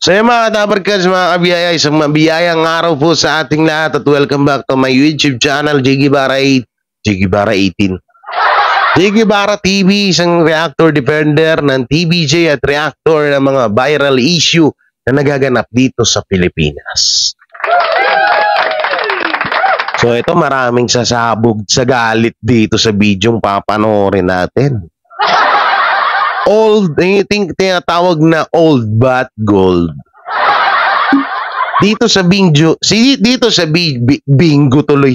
So yung mga tabarkads, mga kabiyaya, isang mabiyayang araw po sa ating lahat at welcome back to my YouTube channel, Jiggy Bara 18. Jiggy Bara TV, isang reactor defender ng TVJ at reactor ng mga viral issue na nagaganap dito sa Pilipinas. So ito, maraming sasabog sa galit dito sa bidyong papanoorin natin. Old, I think tinatawag na old but gold. Dito sa bingo, dito sa bingo tuloy.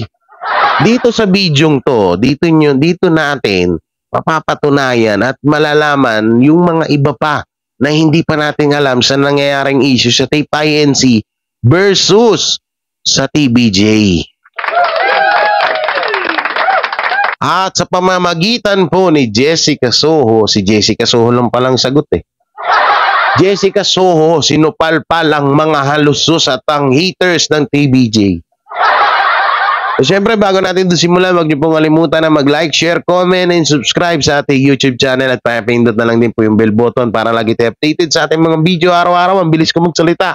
Dito sa bidyong to, dito natin mapapatunayan at malalaman yung mga iba pa na hindi pa natin alam sa nangyayaring issue sa Tape INC versus sa TVJ. At sa pamamagitan po ni Jessica Soho, si Jessica Soho lang palang sagot eh. Jessica Soho, sinupalpal ang mga halusos at ang haters ng TVJ. So, syempre, bago natin ito simulan, huwag niyo pong kalimutan na mag-like, share, comment, and subscribe sa ating YouTube channel at papindot na lang din po yung bell button para lagi tayo updated sa ating mga video araw-araw. Ang bilis ko magsalita.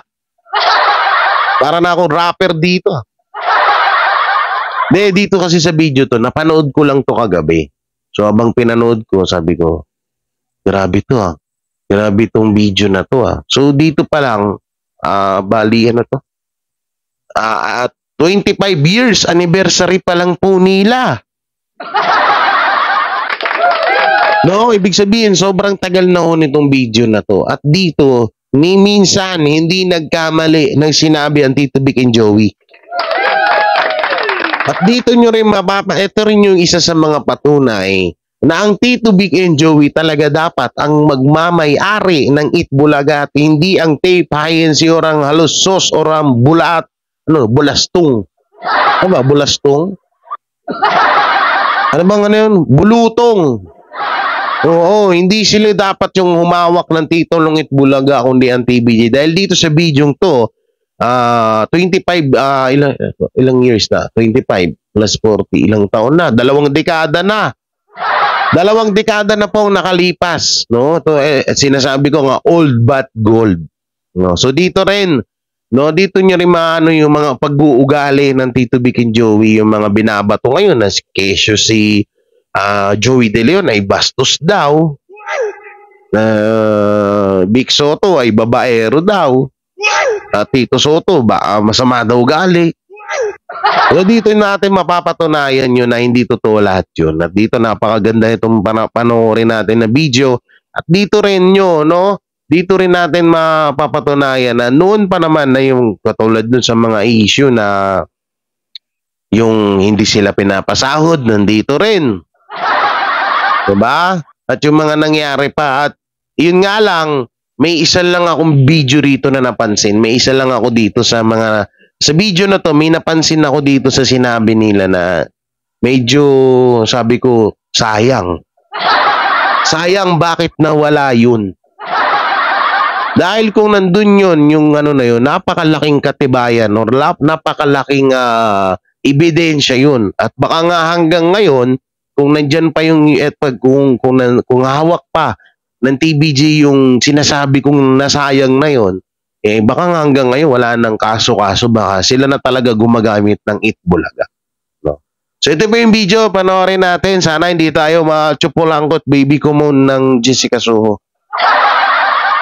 Para na akong rapper dito. Dito kasi sa video to, napanood ko lang to kagabi. So habang pinanood ko, sabi ko, grabe to ah. Grabe tong video na to ah. So dito pa lang, bali ano to? 25 years anniversary pa lang po nila. No, ibig sabihin, sobrang tagal na ho nitong video na to. At dito, ni minsan, hindi nagkamali ng sinabi ang Tito Vic and Joey. At dito nyo rin ito rin yung isa sa mga patunay na ang Tito Vic and Joey talaga dapat ang magmamay-ari ng Itbulaga at hindi ang Tape INC or ang halusos or ang bulastong. Ano ba? Bulastong? Ano bang ano yun? Bulutong. Oo, hindi sila dapat yung humawak ng titulong Itbulaga kundi ang TVJ. Dahil dito sa bidyong to, 25 ilang years na? 25 plus 40 ilang taon na, 2 dekada na. 2 dekada na pong nakalipas, no? To sinasabi ko nga old but gold. No, so dito rin, no, dito niyo rin maano yung mga pag-uugali ng Tito Vic and Joey, yung mga binabato ngayon na kesyo si Joey De Leon ay bastos daw. Vic Soto ay babaero daw. Tito Soto, masama daw gali. So dito natin mapapatunayan yun na hindi totoo lahat yun. At dito napakaganda itong panoorin natin na video. At dito rin nyo, no? Dito rin natin mapapatunayan na noon pa naman na yung katulad dun sa mga issue na yung hindi sila pinapasahod, nandito rin. Diba? At yung mga nangyari pa. At yun nga lang, may isa lang akong video rito na napansin. May isa lang ako dito sa video na to, may napansin ako dito sa sinabi nila na medyo, sabi ko, sayang. Sayang bakit nawala yun. Dahil kung nandun yun, yung ano na yun, napakalaking katibayan or napakalaking ebidensya yun. At baka nga hanggang ngayon, kung nandyan pa yung, kung hawak pa ng TVJ yung sinasabi kong nasayang na yon, baka nga hanggang ngayon wala nang kaso-kaso, baka sila na talaga gumagamit ng Itbulaga. No? So ito po yung video, panoorin natin. Sana hindi tayo ma-chupulangkot baby ko mo ng Jessica Soho.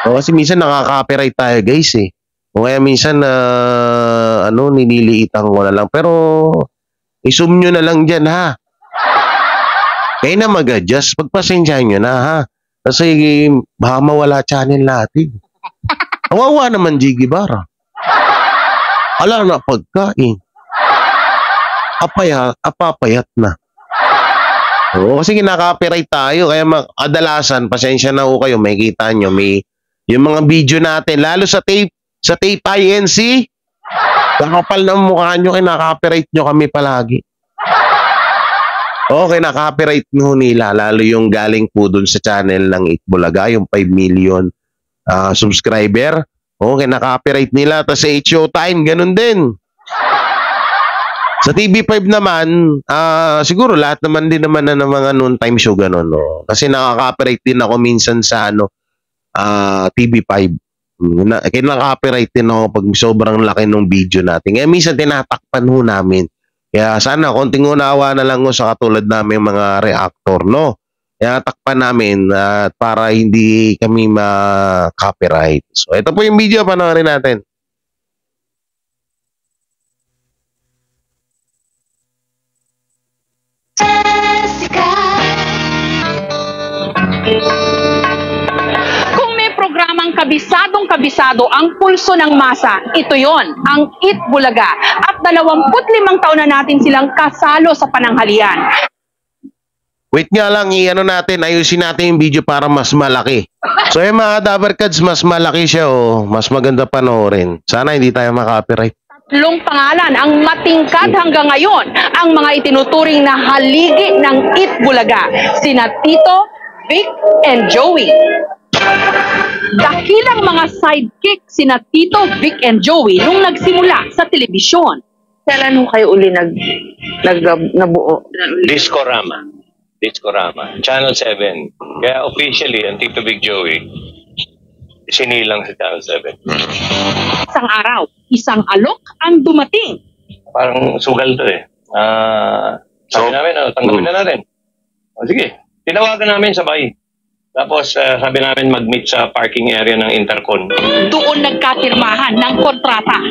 Kasi minsan nakaka-copyright tayo guys eh. O kaya minsan nililiitan ko na lang. Pero i-zoom nyo na lang dyan ha. Kayo na mag-adjust. Pagpasensyahan nyo na ha. Kasi baka mawala channel natin. Kawawa naman, Jiggy Bara. Ala na pagkain. Apapayat na. Oo, kasi kinaka-copyright tayo. Kaya kadalasan, pasensya na ho kayo. May kita nyo, may yung mga video natin, lalo sa Tape INC, kakapal na mukha nyo, kinaka-copyright nyo kami palagi. Okay, naka-copyright nyo nila, lalo yung galing po dun sa channel ng Itbulaga, yung 5 million subscriber. Okay, naka-copyright nila. Tapos sa Showtime, ganun din. Sa TV5 naman, siguro lahat naman din naman na ng mga noon time show ganun. No? Kasi nakaka-copyright din ako minsan sa TV5. Kinaka-copyright din ako pag sobrang laki ng video natin. Kaya minsan tinatakpan ho namin. Kaya sana konting unawa na lang ho sa katulad namin mga reactor, no? Kaya takpan namin para hindi kami ma-copyright. So ito po yung video, panoorin natin. Kung may programang kabisado ang pulso ng masa, ito yon, ang Eat Bulaga. At 25 taon na natin silang kasalo sa pananghalian. Wait nga lang, ayusin natin yung video para mas malaki. So yung mga Dabarkads, mas malaki siya mas maganda panoorin. Sana hindi tayo makapiright. Tatlong pangalan ang matingkad hanggang ngayon, ang mga itinuturing na haligi ng Eat Bulaga, sina Tito, Vic, and Joey. Dakilang mga sidekick sina Tito, Vic, and Joey nung nagsimula sa telebisyon. Kailan ho kayo uli nabuo? Discorama, Channel 7. Kaya officially, ang Tito Big Joey, sinilang sa Channel 7. Isang araw, isang alok ang dumating. Parang sugal to eh. Sabi namin, tanggapin na natin. Sige, tinawagan namin sabay. Tapos sabi namin mag-meet sa parking area ng Intercon. Doon nagkapirmahan ng kontrata.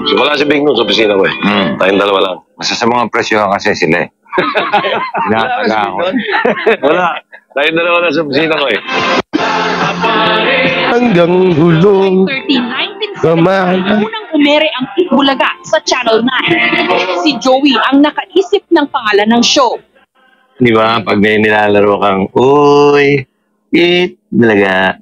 So, wala si Big Nung sa opisina ko eh. Tayong dalawa lang. Basta sa mga presyo kasi sila eh. Tinataga ako. Wala. Tayong dalawa lang sa opisina ko eh. Hanggang hulong 1970, unang umere ang Eat Bulaga sa Channel 9. Si Joey ang nakaisip ng pangalan ng show. Di ba? Pag may nilalaro kang, uy, Eat Bulaga.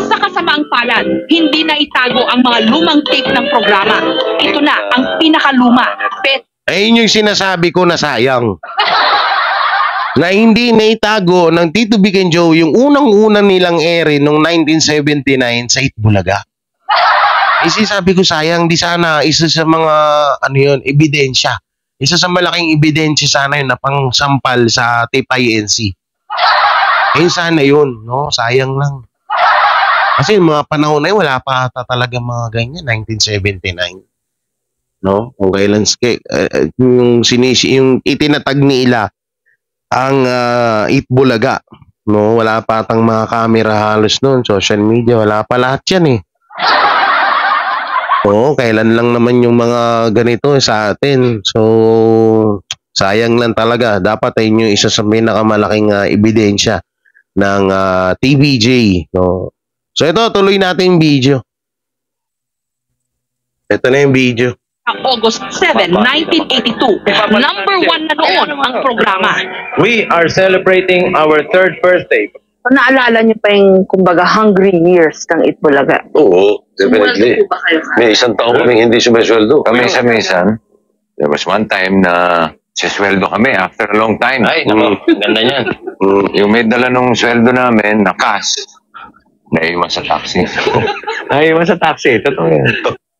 Sa kasamaang palad, hindi na itago ang mga lumang tape ng programa. Ito na ang pinakaluma. Ayun yung sinasabi ko na sayang. Na hindi naitago ng Tito Vic and Joe yung unang-unang nilang ere noong 1979 sa Eat Bulaga. Sabi ko sayang, di sana isa sa mga ebidensya. Isa sa malaking ebidensya sana yun na pang sampal sa tape INC. Sana yun, no? Sayang lang. Kasi mga panahon na yun, wala pa talaga mga ganyan, 1979. No? Kung kailan yung itinatag nila ang Eat Bulaga, no? Wala pa tang mga camera halos noon, social media, wala pa lahat yan eh. Kailan lang naman yung mga ganito sa atin. So sayang lang talaga. Dapat ay yung isa sa pinakamalaking ebidensya ng TVJ, no? So ito, tuloy natin yung video. Ito na yung video. August 7, 1982, number 1 na noon ang programa. We are celebrating our 3rd birthday. So, naalala niyo pa yung, kumbaga, hungry years ng Eat Bulaga? Oo, definitely. Sumweldo po ba kayo? May isang taon kaming hindi sumasweldo. Kami sa minsan, there was one time na sisweldo kami after a long time. Ay, naku, ganda niyan. Yung may dala nung sweldo namin na cash, naiwan sa taxi. Naiwan sa taxi, totoo yan.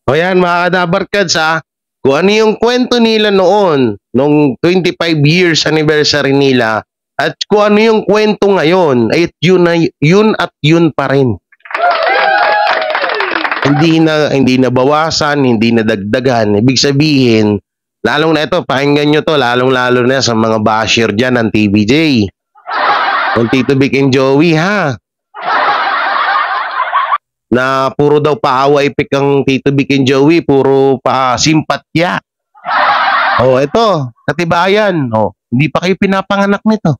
O yan, mga Dabarkads kung ano yung kwento nila noon, nung 25 years anniversary nila, at kung ano yung kwento ngayon, ay yun at yun pa rin. Hindi na bawasan, hindi na dagdagan. Ibig sabihin, lalong na ito, pakinggan nyo to, lalong-lalo na sa mga basher dyan ng TVJ. Ng Tito Vic and Joey, ha? Na puro daw paawa-ipik ang Tito Vic and Joey, puro pa-simpatya. Ito, katibayan. Hindi pa kayo pinapanganak nito.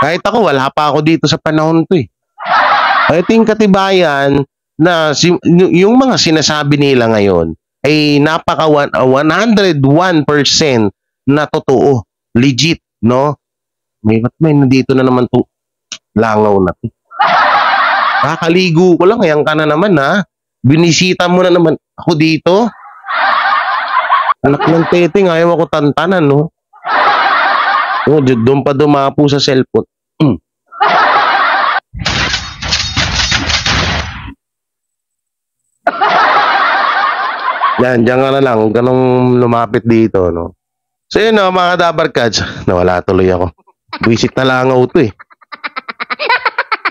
Kahit ako, wala pa ako dito sa panahon to eh. Ito yung katibayan na yung mga sinasabi nila ngayon ay napaka 101% na totoo. Legit, no? May nandito na naman to. Langaw na to. Kakaligo ko lang, ayan ka na naman ha. Binisita mo na naman ako dito. Anak ng teting, ayaw ako tantanan, no? Doon pa dumapo sa cellphone. Yan, dyan ka na lang. Huwag ka nang lumapit dito, no? So yun, no, mga Dabarkads. Nawala tuloy ako. Visit na lang ako to eh.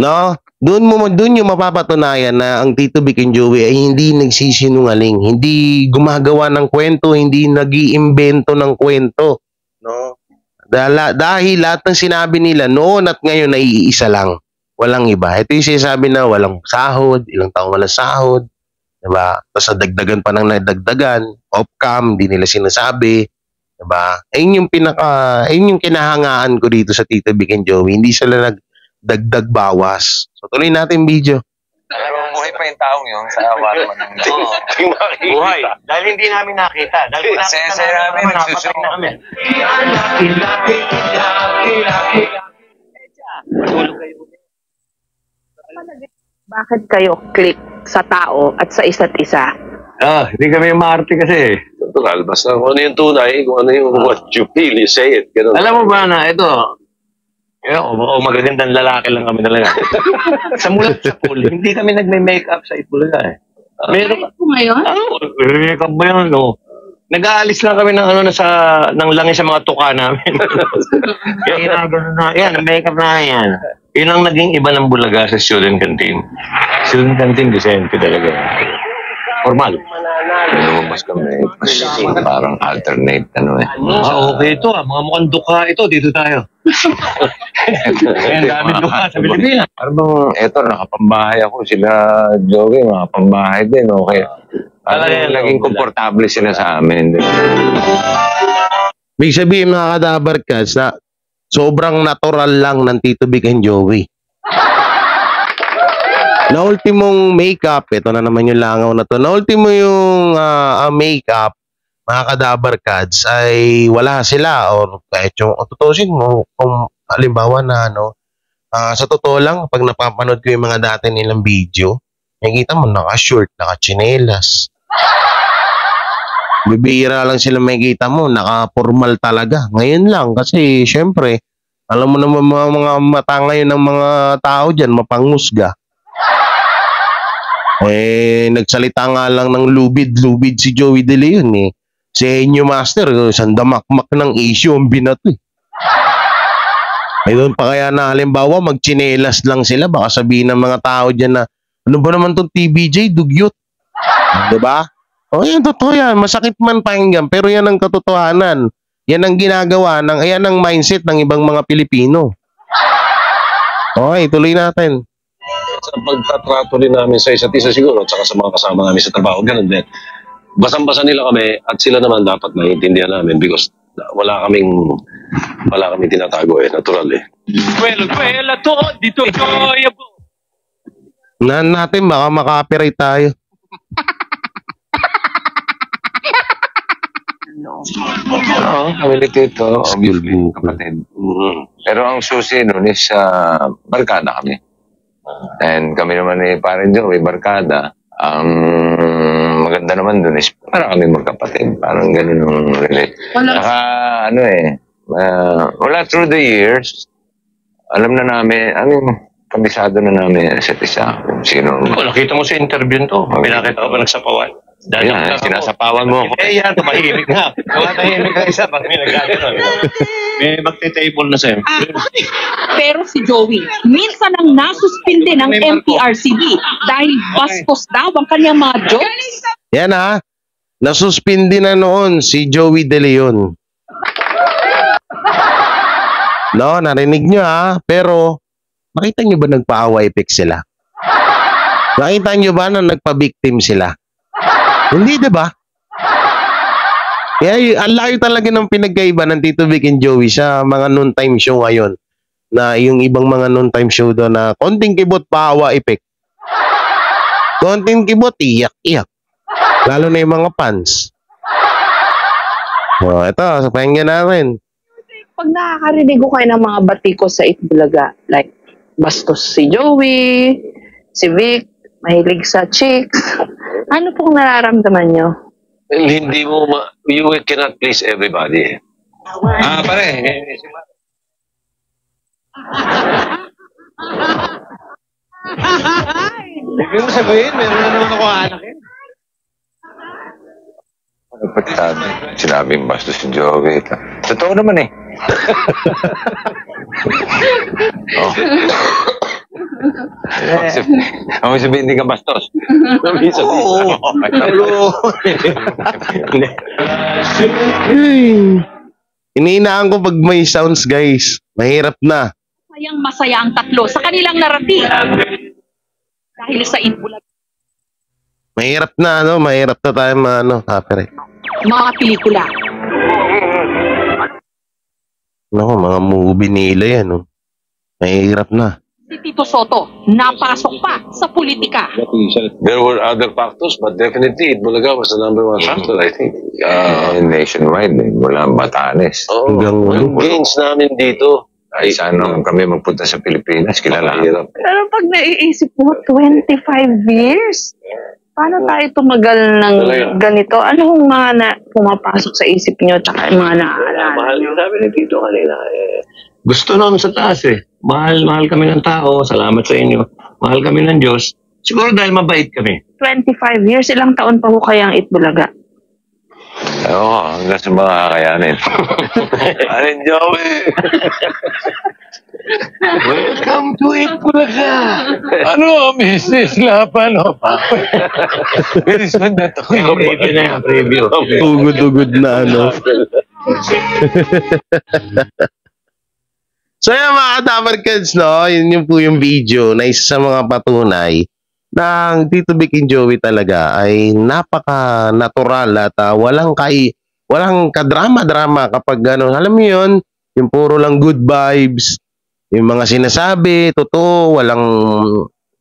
No? doon yung mapapatunayan na ang Tito Vic and Joey ay hindi nagsisinungaling, hindi gumagawa ng kwento, hindi nag-iimbento ng kwento, no? Dahil lahat ng sinabi nila noon at ngayon ay iisa lang. Walang iba. Ito yung sinasabi na walang sahod, ilang taong walang sahod, diba? Tapos nadagdagan pa ng nadagdagan, off-cam, di nila sinasabi, diba? Ayun yung kinahangaan ko dito sa Tito Vic and Joey. Hindi sila nagdagdag bawas. So tuloy natin video. Talagang buhay pa yung taong yun sa awa naman ng Buhay. Dahil hindi namin nakita. Dahil kung nakita namin, napatay namin. Bakit kayo click sa tao at sa isa't isa? Hindi kami maarte kasi. Natural. Basta kung ano yung tunay, kung ano yung what you feel, you say it. Ganun. Alam mo ba na ito, magagandang lalaki lang kami talaga. Sa mula sa pool, hindi kami nagme-makeup sa Itbulaga eh. Meron Ito ngayon? makeup ba yun? No? Nag-aalis lang kami ng ng langis sa mga tuka namin. Kaya ginagano na, yan, makeup na yan. Yun ang naging iba ng Bulaga sa student canteen. Student canteen, decente talaga. Formal. lumabas kami. Parang alternate, Okay ito mga mukhang dukha ito, dito tayo. Ang dami dukha sa Pilipinas. Ano bang, eto, nakapambahay ako. Sila, Joey, nakapambahay din, okay. Naging komportable sila sa amin. Ibig sabihin mga kadabar cats na sobrang natural lang ng Tito Vic and Joey. Na ultimong makeup, ito na naman yung langaw na to. Na ultimo yung makeup, mga kadabar cats, ay wala sila. Or kahit yung tutusin mo, kung halimbawa na sa totoo lang, pag napapanood ko yung mga dati nilang video, nakikita mo naka-short, naka-chinelas. Bibihira lang sila makikita mo, naka-formal talaga. Ngayon lang, kasi syempre, alam mo naman mga mata ngayon ng mga tao dyan, mapangusga. Nagsalita nga lang ng lubid-lubid si Joey De Leon eh. Si Enyo Master, sandamakmak ng issue ang binato eh. Doon pa kaya na halimbawa magchinelas lang sila, baka sabihin ng mga tao dyan na ano ba naman itong TBJ, dugyot. Diba? Yan, totoo yan. Masakit man pakinggan, pero yan ang katotohanan. Yan ang ginagawa, yan ang mindset ng ibang mga Pilipino. Okay, tuloy natin. Sa pagtatrato din namin sa isa't isa siguro at saka sa mga kasama namin sa trabaho, ganun din. Basang-basa nila kami at sila naman dapat naiintindihan namin because wala kaming tinatago natural eh. Well, to dito Natin, baka maka-copyright tayo. Oo, kami dito, obviously, kapatid. Pero ang susi nun is barkada kami. And kami naman parang Joey, barkada. Ang maganda naman dun is para kami magkapatid. Parang ganun yung relate. Wala through the years, alam na namin, kabisado na namin sa isa kung sino. Nakita mo sa interview to. Pinakita ko ba nagsapawan? Dahil sinasapawan mo ako. Yan, tumahimik na. Tumahimik na isa pag may nagkaganon. May magte-table na sa'yo. Pero si Joey, minsan ang nasuspindi ng MPRCB dahil bastos daw ang kanyang mga jokes. Yan nasuspindi na noon si Joey De Leon. No, narinig nyo pero nakita nyo ba nagpa-awa effect sila? Nakita nyo ba na nagpa-victim sila? Hindi, diba? Kaya ang layo talaga ng pinagkaiba ng Tito Vic and Joey sa mga noon-time show ngayon. Na yung ibang mga noon-time show doon na konting kibot pa-awa effect. Konting kibot, iyak-iyak. Lalo na yung mga fans. Ito, pakinggan natin. Pag nakakarinig ko kayo ng mga batiko sa Itbulaga, like bastos si Joey, si Vic, mahilig sa chicks, ano pong nararamdaman nyo? Well, hindi mo you cannot please everybody. Pare. Ibig mo sabihin, meron na naman ako anak eh. Sinabing bastos si Joey. Totoo naman eh. Ang sabihin, hindi ka bastos. Oo. Hello. Iniinaan ko pag may sounds, guys. Mahirap na. Masayang masaya ang tatlo sa kanilang narating. Dahil sa Itbulaga, Mahirap na, mahirap na tayo copyright. mga pelikula, Naku, mga movie nila yan, Mahirap na. si Tito Soto napasok pa sa politika. There were other factors, but definitely Itbulaga was the number one factor, I think. Nationwide, mula Batanes. Hanggang Yung gains namin dito, Ay, sana kami magpunta sa Pilipinas, kilala. hirap. Pero pag naiisip mo, 25 years? Paano tayo tumagal ng ganito? Ano yung mga pumapasok sa isip nyo tsaka yung mga naaalala Mahal nyo? yung sabi ni Tito kanina. Gusto namin sa taas Mahal kami ng tao. Salamat sa inyo. Mahal kami ng Diyos. Siguro dahil mabait kami. 25 years, ilang taon pa ho kayang Itbulaga? Oo, hanggang sa mga kakayanin. Arin Joey! Welcome to Itbulaga! Ano, Mrs. Lapano? Very soon na to. Preview na yan, preview. Ugod-ugod na So yan mga Kadabarkads, yun yung po yung video na isa sa mga patunay na ang Tito Vic and Joey talaga ay napaka-natural at walang kadrama-drama kapag alam mo yun, yung puro lang good vibes, yung mga sinasabi, totoo, walang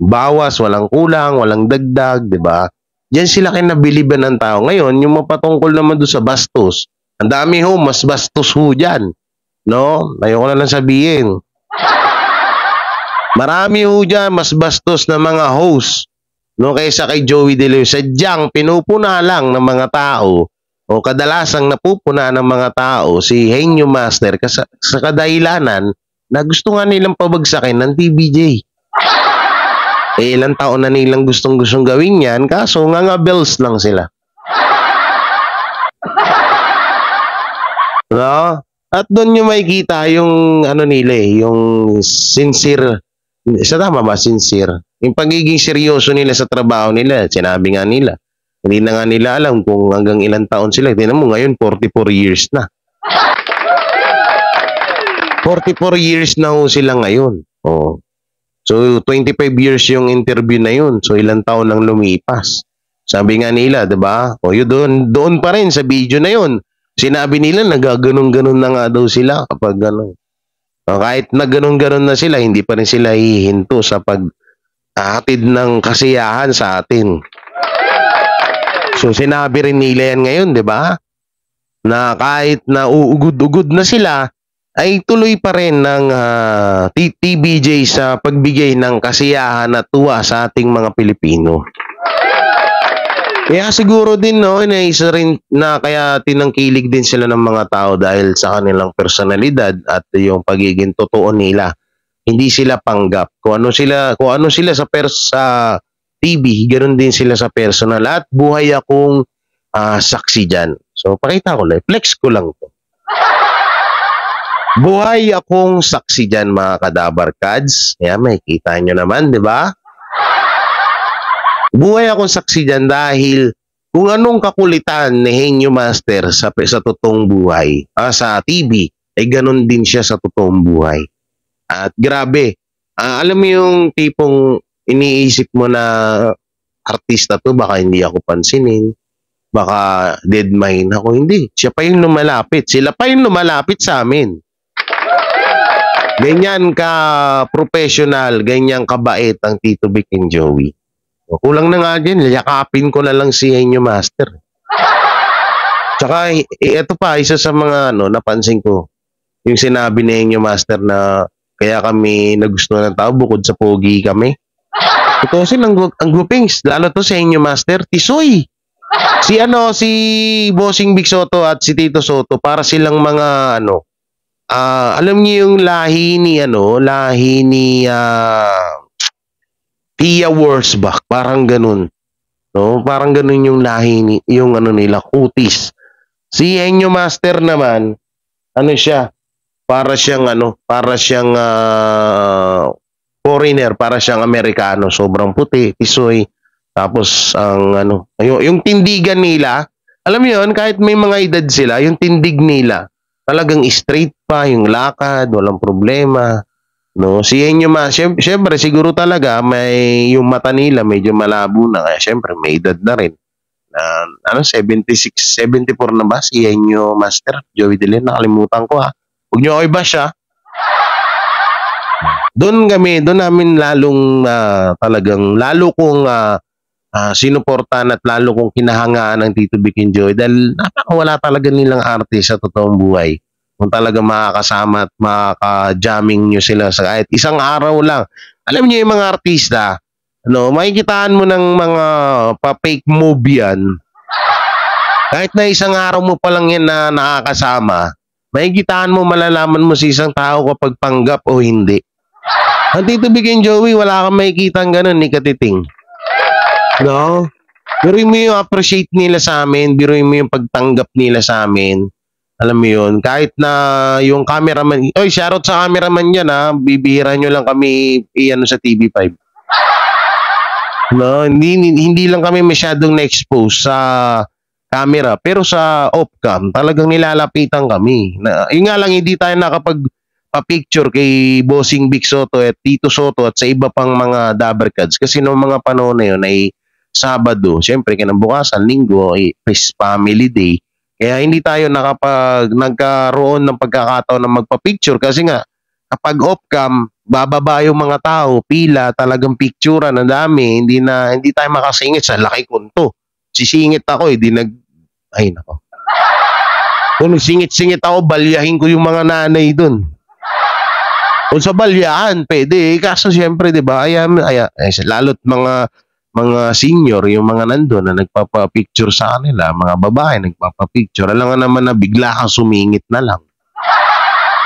bawas, walang kulang, walang dagdag, di ba? Diyan sila kinabiliban ng tao. Ngayon, yung mapatungkol naman doon sa bastos, ang dami mas bastos dyan. Ayoko na lang sabihin. Marami dyan, mas bastos na mga host, kaysa kay Joey De Leon. Sadyang pinupuna lang ng mga tao, o kadalasang napupuna ng mga tao, si Henyo Master, sa kadahilanan na gusto nga nilang pabagsakin ng TVJ. Ilang taon na nilang gustong gawin yan, kaso nga bells lang sila. At doon nyo makikita yung nila yung sincere. Tama ba? Sincere. Yung pagiging seryoso nila sa trabaho nila. Sinabi nga nila. Hindi na nga nila alam kung hanggang ilang taon sila. Tingnan mo ngayon, 44 years na. 44 years na sila ngayon. So, 25 years yung interview na yun. So, ilang taon nang lumipas. Sabi nga nila, diba? Yun doon pa rin sa video na yun. Sinabi nila nagaganon-ganon na nga daw sila kapag kahit na ganon-ganon na sila, hindi pa rin sila hihinto sa paghatid ng kasiyahan sa atin. So sinabi rin nila yan ngayon, di ba? Na kahit na uugod-ugod na sila, ay tuloy pa rin ng TBJ sa pagbigay ng kasiyahan at tuwa sa ating mga Pilipino. Kaya siguro din isa rin na kaya tinangkilig din sila ng mga tao dahil sa kanilang personalidad at yung pagiging totoo nila. Hindi sila panggap. Kung ano sila sa TV, ganoon din sila sa personal at buhay akong saksi diyan. So pakita ko lang, flex ko lang 'to. Buhay akong saksi diyan mga Kadabarkads. Makikita nyo naman, 'di ba? Buhay akong saksi dyan dahil kung anong kakulitan ni Henyo Master sa totoong buhay, sa TV, ay ganun din siya sa totoong buhay. At grabe, alam mo yung tipong iniisip mo na artista to, baka hindi ako pansinin, baka dead mine ako. Hindi, siya pa yung lumalapit. Sila pa yung lumalapit sa amin. Ganyan ka professional, ganyan kabait ang Tito Vic and Joey. Kulang na nga dyan, yakapin ko na lang si Henyo Master. Tsaka, ito pa, isa sa mga napansin ko, yung sinabi ni Henyo Master na kaya kami nagustuhan ng tao bukod sa pogi kami. Ito ang groupings, lalo to si Henyo Master, Tisoy. Si Bossing Vic Soto at si Tito Soto, para silang mga alam niyo yung lahi ni Pia Wurzbach, parang ganun. Parang ganun yung lahi yung nila, kutis. Si Henyo Master naman, siya? Para siyang foreigner, para siyang Amerikano, sobrang puti, tisoy. Tapos ang yung tindigan nila, alam mo yun, kahit may mga edad sila, yung tindig nila, talagang straight pa, yung lakad, walang problema. No, si Henyo syempre siguro talaga may yung mata nila medyo malabo na, kaya syempre may edad na rin. 76, 74 na ba si Henyo Master? Joey De Leon, nakalimutan ko ha. Huwag niyo ako i-bash ha. Doon namin lalong talagang lalo kong sinuportahan at lalo kong kinahangaan ng Tito Vic and Joey dahil napakawala talaga nilang arte sa totoong buhay. Kung talaga makakasama at makaka-jamming nyo sila sa kahit isang araw lang. Alam niyo yung mga artista, makikitaan mo ng mga pa-fake move yan. Kahit na isang araw mo pa lang yan na nakakasama, makikitaan mo, malalaman mo sa isang tao kapag panggap o hindi. Ang Tito Vic and Joey, wala kang makikita ng ganun ni Katiting. No? Biruin mo yung appreciate nila sa amin, biruin mo yung pagtanggap nila sa amin. Alam mo yun, kahit na yung cameraman, shoutout sa cameraman yan ha, bibihira nyo lang kami sa TV5. No, hindi lang kami masyadong na-expose sa camera, pero sa off-cam, talagang nilalapitan kami. Yun nga lang, hindi tayo nakapag-picture kay Bossing Vic Soto at Tito Soto at sa iba pang mga Dabbercads kasi noong mga panahon na yun ay Sabado, syempre kinabukasan, Linggo, Peace Family Day. Kaya hindi tayo nagkaroon ng pagkakataon na magpa-picture kasi nga kapag off-cam, bababa yung mga tao, pila, talagang picturean, ang dami, hindi tayo makasingit sa laki kunto. Sisingit ako, ay nako. Kung singit-singit ako, balyahin ko yung mga nanay dun. Kung sa balyahan, pwede. Kaso siyempre, di ba, lalo't mga senior, yung mga nandun na nagpapapicture sa kanila, mga babae nagpapapicture, alam nga naman na bigla kang sumingit na lang.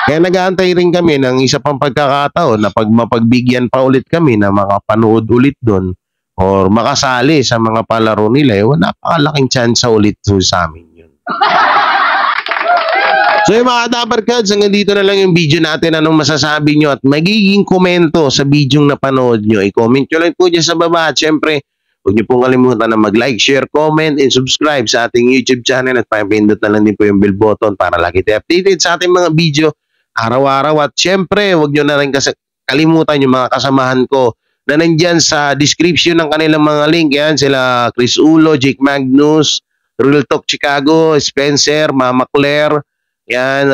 Kaya nag-aantay rin kami ng isa pang pagkakataon na pag mapagbigyan pa ulit kami na makapanood ulit doon or makasali sa mga palaro nila, napakalaking chance ulit sa amin yun. So yung mga Dabbercads, hanggang dito na lang yung video natin. Anong masasabi nyo at magiging komento sa video na panood nyo? I-comment nyo lang po dyan sa baba. At syempre, huwag nyo pong kalimutan na mag-like, share, comment, and subscribe sa ating YouTube channel. At pindot na lang din po yung bell button para lagi tayo updated sa ating mga video araw-araw. At syempre, huwag nyo na rin kalimutan yung mga kasamahan ko na nandyan sa description ng kanilang mga link. Yan, sila Chris Ulo, Jake Magnus, Real Talk Chicago, Spencer, Mama Claire. Yan,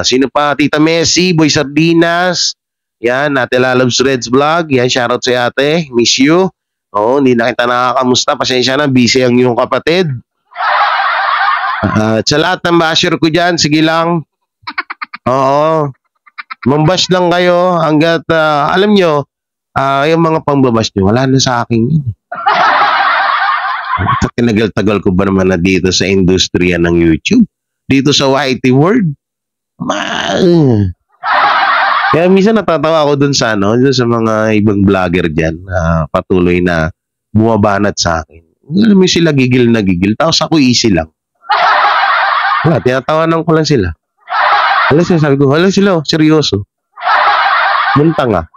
sino pa? Tita Messi, Boy Sardinas. Yan, Ate Lalabs Reds Vlog. Yan, shoutout sa ate. Miss you. Oo, hindi na kita nakakamusta. Pasensya na, busy ang iyong kapatid. Sa lahat ng basher ko dyan, sige lang. Oo. Mambash lang kayo hanggat, alam nyo, yung mga pangbabash nyo, wala na sa akin yun. Tinagal-tagal ko ba naman na dito sa industriya ng YouTube? Dito sa YT World. Kaya minsan natatawa ako dun sa sa mga ibang vlogger dyan, patuloy na bumabanat sa akin. Alam mo sila gigil na gigil, tapos ako easy lang. Wala, tinatawanan ko lang sila. Wala sila, sabi ko, wala sila, seryoso. Munta nga.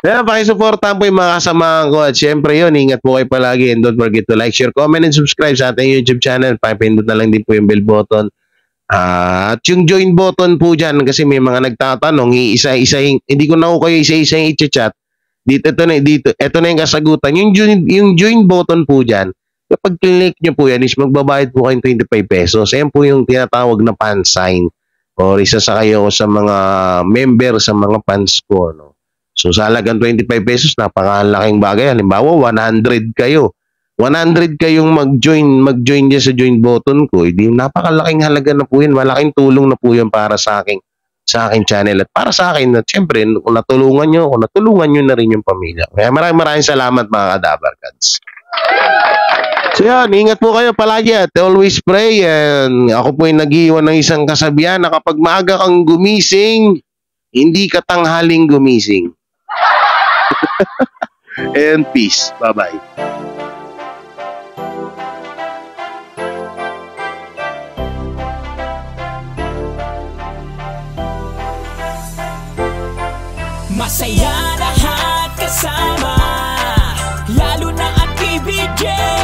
Kaya pakisuportahan po yung mga kasamahan ko at syempre yun, ingat po kayo palagi and don't forget to like, share, comment, and subscribe sa ating YouTube channel. Pindot na lang din po yung bell button. At yung join button po dyan kasi may mga nagtatanong, hindi ko na kayo isa-isa i-chat. Ito na yung kasagutan. Yung join button po dyan, kapag click nyo po yan is magbabayad po kayo 25 pesos. Yan po yung tinatawag na fan sign or isa sa kayo sa mga member sa mga fans ko. So sa halagang 25 pesos, napakalaking bagay. Halimbawa, 100 kayo. 100 kayong mag-join dyan sa join button ko. Hindi, napakalaking halaga na po yun. Malaking tulong na po yun para sa aking channel. At para sa akin, at syempre, kung natulungan nyo na rin yung pamilya. Kaya maraming salamat mga Dabbercads. So yan, ingat po kayo palagi at always pray. And ako po ay nag-iwan ng isang kasabihan na kapag maaga kang gumising, hindi ka tanghaling gumising. And peace. Bye-bye. Masaya lahat kasama, lalo na ang PBJ.